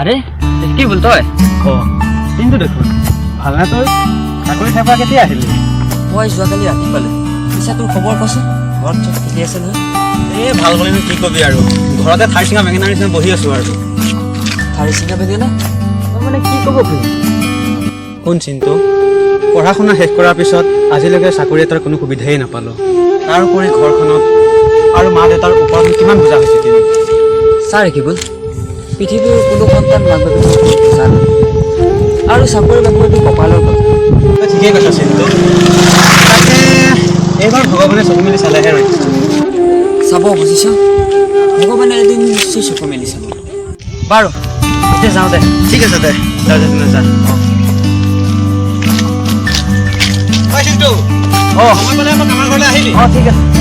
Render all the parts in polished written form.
আৰে কি বলতো কিন্তু দেখোন ভাল না তই চাকৰি থাকা কেতিয়া আহিলি মই যোৱাকালি ৰাতি পালে পিছে তোৰ খবৰ কচোন ঘৰত চব ঠিকে আছে নহয় এই ভাল বুলি কি কবি আৰু ঘৰতে থাই চিঙা বেঙেনাৰ নিচিনা বহি আছো আৰু থাৰি চিঙা বেঙেনা মই মানে কি ক'ব খুজিম কোন চিন্তু পঢ়া শুনা শেষ কৰাৰ পিছত আজিলৈকে চাকৰি এটাৰ কোনো সুবিধাই নাপালোঁ তাৰ উপৰি ঘৰখনত আৰু মা দেউতাৰ ওপৰত কিমান বুজা হৈছে তিনি ছাৰ কি বল পৃথিৱীৰ কোনো সন্তান মাক বাপেকৰ বুজা নাই আৰু চাকৰি বাকৰিটো কপালৰ কথা তই ঠিকেই কৈছ চিন্তু তাকে এইবাৰ ভগৱানে চকু মেলি চালেহে ৰক্ষা চাব বুজিছ ভগৱানে এদিন নিশ্চয় চকু মেলি চাব বাৰু এতিয়া যাওঁ দে ঠিক আছে দে যা যা যা ঐ চিন্তু সময় পালে আমাক আমাৰ ঘৰলৈ আহিবি ঠিক আছে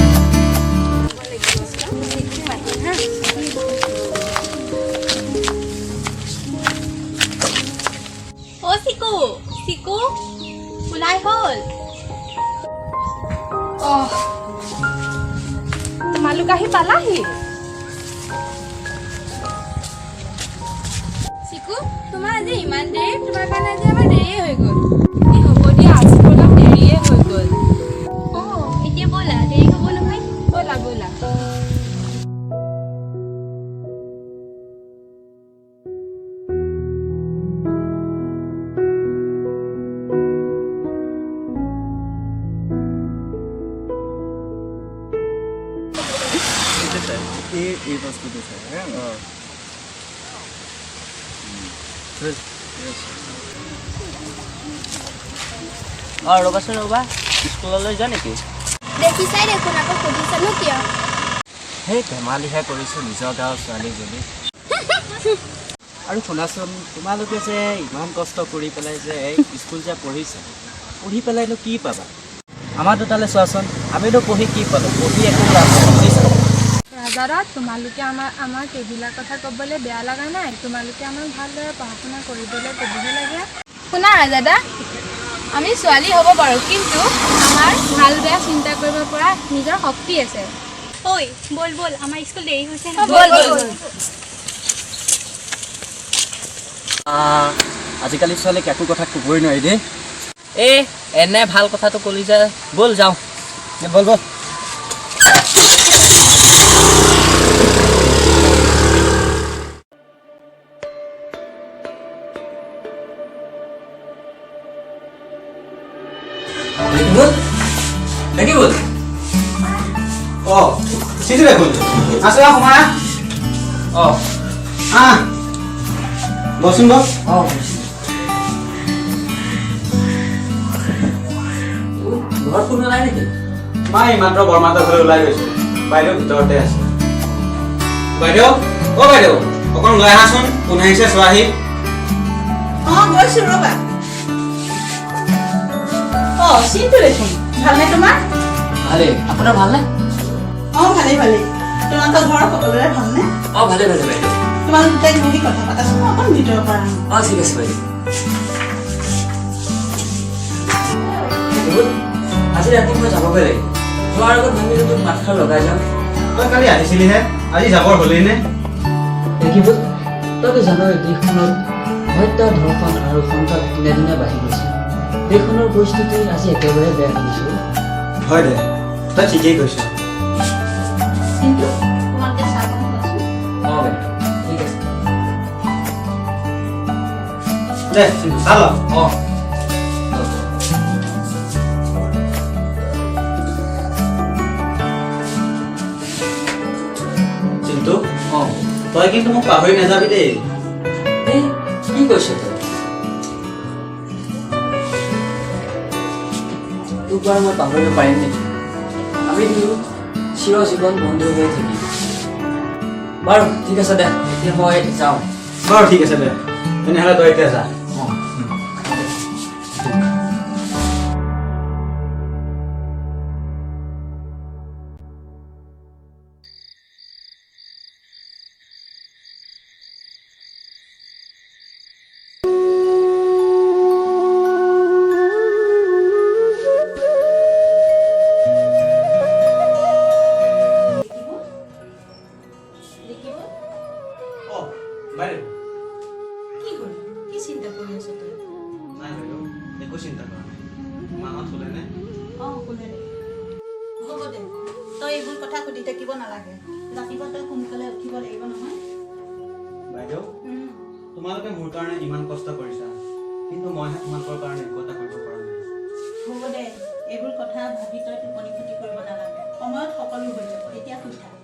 চিকু ওলাই হ'ল তোমালোক আহি পালাহি চিকু তোমাৰ আজি ইমান দেৰি তোমাৰ কাৰণে আজি আমাৰ দেৰিয়ে হৈ গ'ল হ'ব দিয়া আজি অলপ দেৰিয়ে হৈ গ'ল এতিয়া ব'লা দেৰি হ'ব নহয় ব'লা ব'লা এই বস্তুটো ৰ'বাচোন ৰ'বা স্কুললৈ যোৱা নেকি দেখিছাই দেখোন আকৌ সুধিছানো কিয় সেই ধেমালিহে কৰিছোঁ নিজৰ গাঁৱৰ ছোৱালীজনী আৰু শুনাচোন তোমালোকে যে ইমান কষ্ট কৰি পেলাই যে স্কুল যে পঢ়িছা পঢ়ি পেলাইনো কি পাবা আমাৰ দুটালৈ চোৱাচোন আমিতো পঢ়ি কি পালোঁ পঢ়ি একো লাভ বুজিছা ৰাজাৰা তোমালোকে আমাক এইবিলাক কথা ক'বলৈ বেয়া লগা নাই তোমালোকে আমাক ভালদৰে পঢ়া শুনা কৰিবলৈ ক'বহে লাগে শুনা ৰাজাদা আমি ছোৱালী হ'ব পাৰোঁ কিন্তু আমাৰ ভাল বেয়া চিন্তা কৰিব পৰা নিজৰ শক্তি আছে ঐ বল বল আমাৰ স্কুল দেৰি হৈছে আজিকালি ছোৱালীক একো কথা ক'বই নোৱাৰি দেই এনে ভাল কথাটো ক'লি যে ব'ল যাওঁ ব'ল ব'ল চিন্তু দেখোন আছে সোমায়া বচোন বছ ঘৰত কোনো নাই নেকি মই মাত্ৰ বৰমাহঁতৰ ঘৰলৈ ওলাই গৈছোঁ বাইদেউ ভিতৰতে আছে বাইদেউ বাইদেউ অকণ ওলাই আহাচোন কোন আহিছে চোৱাহি গৈছোঁ ৰ'বা চিন্তু দেখোন ভালনে তোমাৰ ভালে আপোনাৰ ভালনে ভালেই ভালেই তোমালোকৰ ঘৰৰ সকলোৰে ভালনে ভালে ভালে বাইদেউ তোমালোক দুটাই বহি কথা পাতাচোন অকণ ভিতৰৰ পৰা ঠিক আছে বাইদেউ আজি ৰাতি মই যাবগৈ লাগিব যোৱাৰ আগত ভাবিলোঁ তোক মাতষাৰ লগাই যাম তই কালি আহিছিলিহে আজি যাবৰ হ'লেই নে দেখিব তইতো জানই দেশখনত হত্যা ধৰ্ষণ আৰু সন্ত্ৰাস দিনে দিনে বাঢ়ি গৈছে দেশখনৰ পৰিস্থিতি আজি একেবাৰে বেয়া শুনিছোঁ হয় দে তই ঠিকেই কৈছ কিন্তু তোমালোকে চাব কোৱাচোন বাইদেউ ঠিক আছে দে চাল চিন্তু তই কিন্তু মোক পাহৰি নাযাবি দেই কি কৈছ তই তোক বাৰু মই পাহৰিব পাৰিম নেকি আমি দুয়ো চিৰ জীৱন বন্ধু হৈ থাকিম বাৰু ঠিক আছে দে এতিয়া মই যাওঁ বাৰু ঠিক আছে দে তেনেহ'লে তই এতিয়া যা দেখিব অঁ বাইদেউ কি হ'ল কি চিন্তা কৰি আছ তই নাই বাইদেউ একো চিন্তা কৰা নাই মাহঁত শুলেনে অঁ শুনে দে হ'ব দে তই এইবোৰ কথা সুধি থাকিব নালাগে ৰাতিপুৱা তই সোনকালে উঠিব লাগিব নহয় বাইদেউ তোমালোকে মোৰ কাৰণে ইমান কষ্ট কৰিছা কিন্তু মইহে তোমালোকৰ কাৰণে একো এটা কৰিব পৰা নাই হ'ব দে এইবোৰ কথা ভাবি তই টোপনি ক্ষতি কৰিব নালাগে সময়ত সকলো হৈ যাব এতিয়া শুই থাক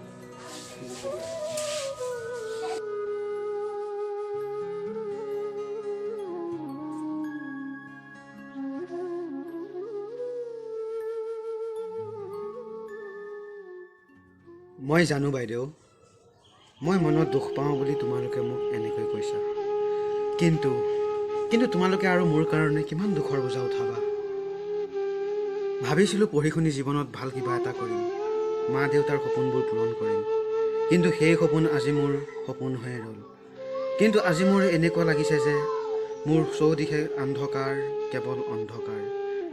মই জানো বাইদেউ মই মনত দুখ পাওঁ বুলি তোমালোকে মোক এনেকৈ কৈছা কিন্তু তোমালোকে আৰু মোৰ কাৰণে কিমান দুখৰ বোজা উঠাবা ভাবিছিলোঁ পঢ়ি শুনি জীৱনত ভাল কিবা এটা কৰিম মা দেউতাৰ সপোনবোৰ পূৰণ কৰিম কিন্তু সেই সপোন আজি মোৰ সপোন হৈয়ে ৰ'ল কিন্তু আজি মোৰ এনেকুৱা লাগিছে যে মোৰ চৌদিশে অন্ধকাৰ কেৱল অন্ধকাৰ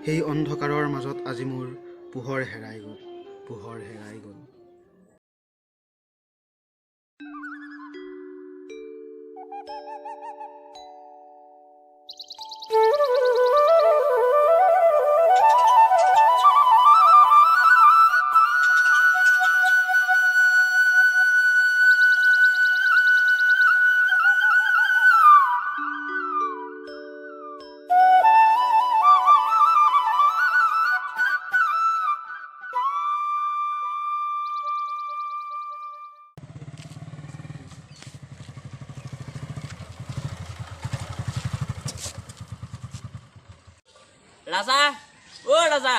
সেই অন্ধকাৰৰ মাজত আজি মোৰ পোহৰ হেৰাই গ'ল ৰাজা অ ৰাজা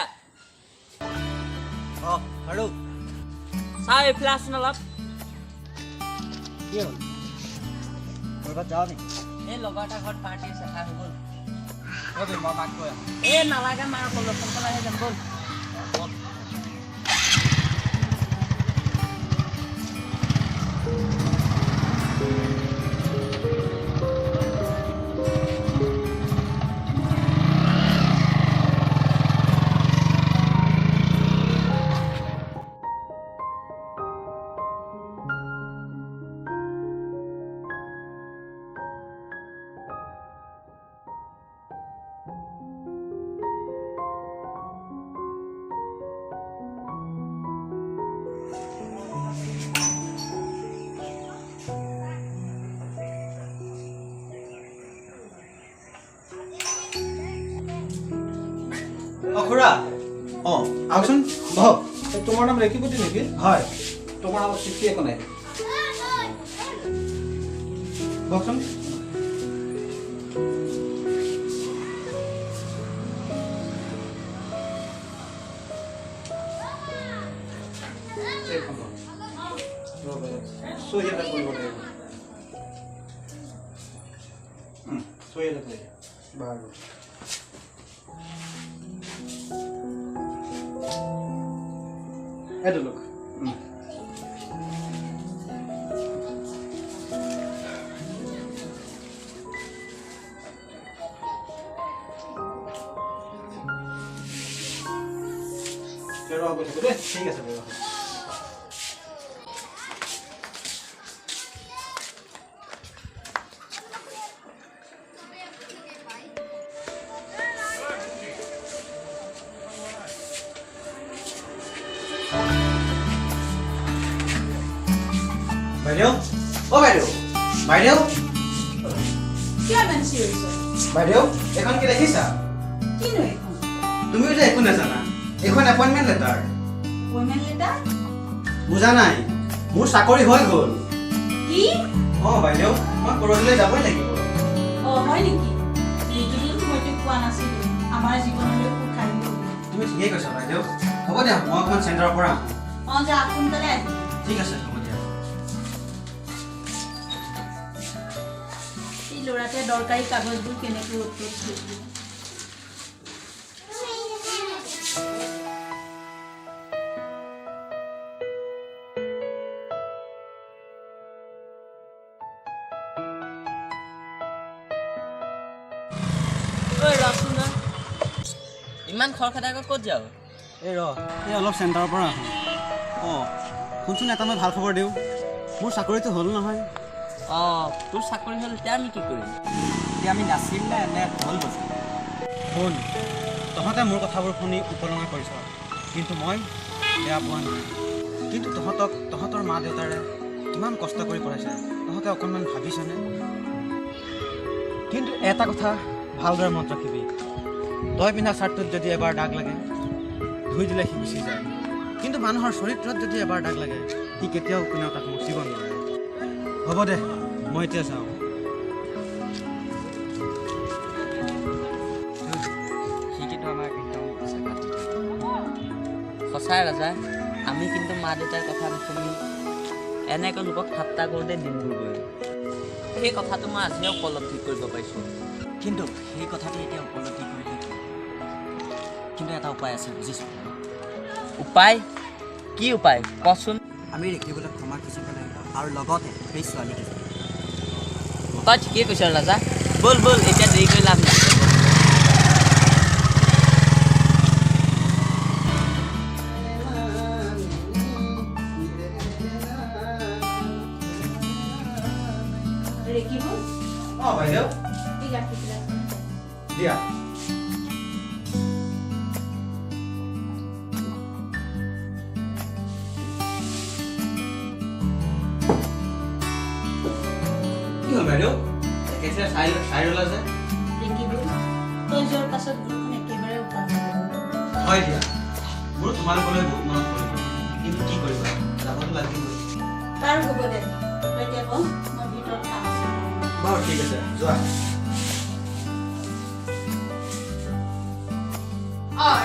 অঁ আৰু চাওঁ এইফালে আছোন অলপ কি হ'ল ক'ৰবাত যাওঁ নেকি এই লগৰ এটা ঘৰত পাৰ্টি আছে খাই হৈ গ'ল মই মাক কৈ এই নালাগে মাৰ কলচন পেলাই যাম ব'ল খুৰা অঁ আহকচোন বহক তোমাৰ নাম ৰেকিপতি নেকি হয় তোমাৰ নাম চিঠি একো নাই বহকচোন চহী এটা কৰিব লাগিব চহী এটা কৰিব বাৰু এইটো লোক ঠিক আছে বাৰু বাইদেউ অ বাইদেউ বাইদেউ কিয় ইমান চিঞৰিছ বাইদেউ এখন কি দেখিছা কিনো এইখন তুমিও যে একো নাজানা এইখন এপইণ্টমেণ্ট লেটাৰ এপইণ্টমেণ্ট লেটাৰ বুজা নাই মোৰ চাকৰি হৈ গ'ল কি অঁ বাইদেউ মই পৰহিলৈ যাবই লাগিব অঁ হয় নেকি এইটোতো মইতো কোৱা নাছিলোঁ আমাৰ জীৱনলৈ সুখ আহিব তুমি ঠিকেই কৈছা বাইদেউ হ'ব দিয়া মই অকণমান চেণ্টাৰৰ পৰা আহোঁ অঁ যা সোনকালে আহিবি ঠিক আছে হ'ব দিয়া এই ল'ৰাটোৱে দৰকাৰী কাগজবোৰ কেনেকৈ উত্তৰ থৈ দিয়ে ইমান খৰখেদাকৈ ক'ত যাওঁ এই অলপ চেণ্টাৰৰ পৰা আহোঁ অঁ শুনচোন এটা মই ভাল খবৰ দিওঁ মোৰ চাকৰিটো হ'ল নহয়। অঁ তোৰ চাকৰি হ'ল, এতিয়া আমি কি কৰিম? এতিয়া আমি নাচিম নে নে ঢোল বজাম? শুন, তহঁতে মোৰ কথাবোৰ শুনি উপলুঙা কৰিছ, কিন্তু মই বেয়া পোৱা নাই। কিন্তু তহঁতৰ মা দেউতাৰে কিমান কষ্ট কৰি পঢ়াইছে, তহঁতে অকণমান ভাবিছনে? কিন্তু এটা কথা ভালদৰে মনত ৰাখিবি, তই পিন্ধা চাৰ্টটোত যদি এবাৰ দাগ লাগে, ধুই দিলে সি গুচি যায়। কিন্তু মানুহৰ চৰিত্ৰত যদি এবাৰ দাগ লাগে, সি কেতিয়াও কোনেও তাক মুচিব নোৱাৰে। হ'ব দে, মই এতিয়া যাওঁ। সি কিন্তু আমাক একদম সঁচাই ৰাজা, আমি কিন্তু মা দেউতাৰ কথা নুশুনি এনেকৈ লোকক ঠাট্টা কৰোঁতে দিনবোৰ গ'ল। সেই কথাটো মই আজিও উপলব্ধি কৰিব পাৰিছোঁ। কিন্তু সেই কথাটো এতিয়া উপলব্ধি কৰিলে কিন্তু এটা উপায় আছে, বুজিছোঁ। উপায়? কি উপায় কচোন? আমি দেখিবলৈ ক্ষমা খুজিব লাগিব আৰু লগতে সেই ছোৱালীকেইজনী। তই ঠিকেই কৈছ ৰাজা, ব'ল ব'ল, এতিয়া দেৰি কৰি লাভ নাই। ৰেকিবোৰ অঁ বাইদেউ এই গাখীৰবিলাক দিয়া। কি হ'ল বাইদেউ? কেতিয়া চাই ৰলা যে? ৰেকিবোৰ তই যোৱাৰ পাছত ঘৰখন একেবাৰে উপায় হয় দিয়া, মোৰো তোমালোকলৈ বহুত মনত পৰিব, কিন্তু কি কৰিবা, যাবতো লাগিবই। তাৰ হ'ব দে, তই এতিয়া কওঁ মই ভিতৰত কাম আছে। বাৰু ঠিক আছে, যোৱা। অঁ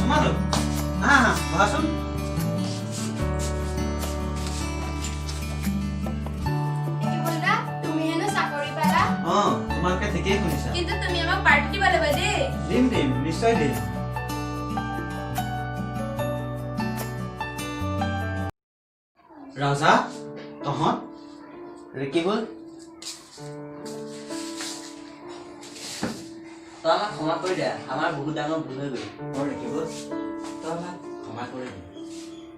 তোমালোক আহা আহা, বহাচোন। তুমি হেনো চাকৰি পালা, অঁ তোমালোকে ঠিকেই শুনিছা। কিন্তু তুমি আমাক পাৰ্টি দিব লাগিব দেই। দিম নিশ্চয় দিম। ৰাজা, তহঁত ৰেকিবুল, তই আমাক ক্ষমা কৰি দে, আমাৰ বহুত ডাঙৰ ভুল হৈ গ'ল। অঁ ৰেকিবুল, তই আমাক ক্ষমা কৰি দে,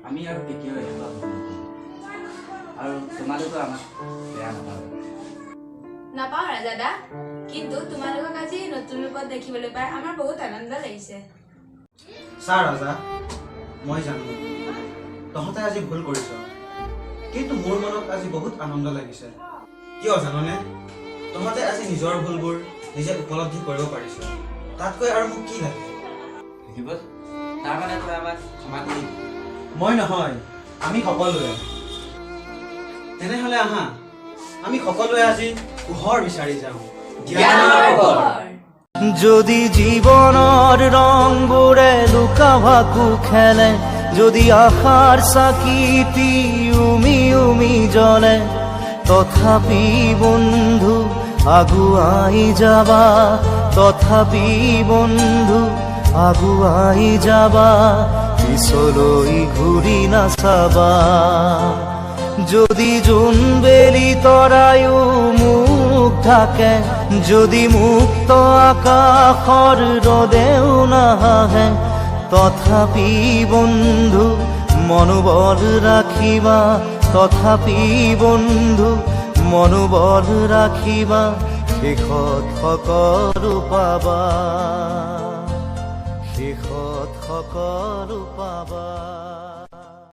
আমি আৰু কেতিয়াও এনেকুৱা ভুল নকৰোঁ আৰু তোমালোকেও আমাক বেয়া নাপাওঁ। নাপাওঁ ৰাজাদা, কিন্তু তোমালোকক আজি নতুন ৰূপত দেখিবলৈ পাই আমাৰ বহুত আনন্দ লাগিছে। চা ৰাজা, মই জানো তহঁতে আজি ভুল কৰিছ, কিন্তু মোৰ মনত আজি বহুত আনন্দ লাগিছে। কিয় জাননে? তহঁতে আজি নিজৰ ভুলবোৰ নিজে উপলব্ধি কৰিব পাৰিছ, তাতকৈ আৰু মোক কি লাগে? ৰেকিবুল, তাৰমানে তই আমাক ক্ষমা কৰি দে। মই নহয়, আমি সকলোৱে। তেনেহ'লে আহা, আমি সকলোৱে আজি পোহৰ বিচাৰি যাওঁ। যদি জীবনৰ ৰংবোৰে লুকা ভাকু খেলে, যদি আশাৰ চাকিটি উমি উমি জ্বলে, তথাপি বন্ধু আগুৱাই যাবা, তথাপি বন্ধু আগুৱাই যাবা, পিছলৈ ঘূৰি নাচাবা। যদি জোনবেলি তৰায়ো মুখ ঢাকে, যদি মুক্ত আকাশৰ ৰদেও নাহে, তথাপি বন্ধু মনোবল ৰাখিবা, তথাপি বন্ধু মনোবল ৰাখিবা, শেষত সকলো পাবা, শেষত সকলো পাবা।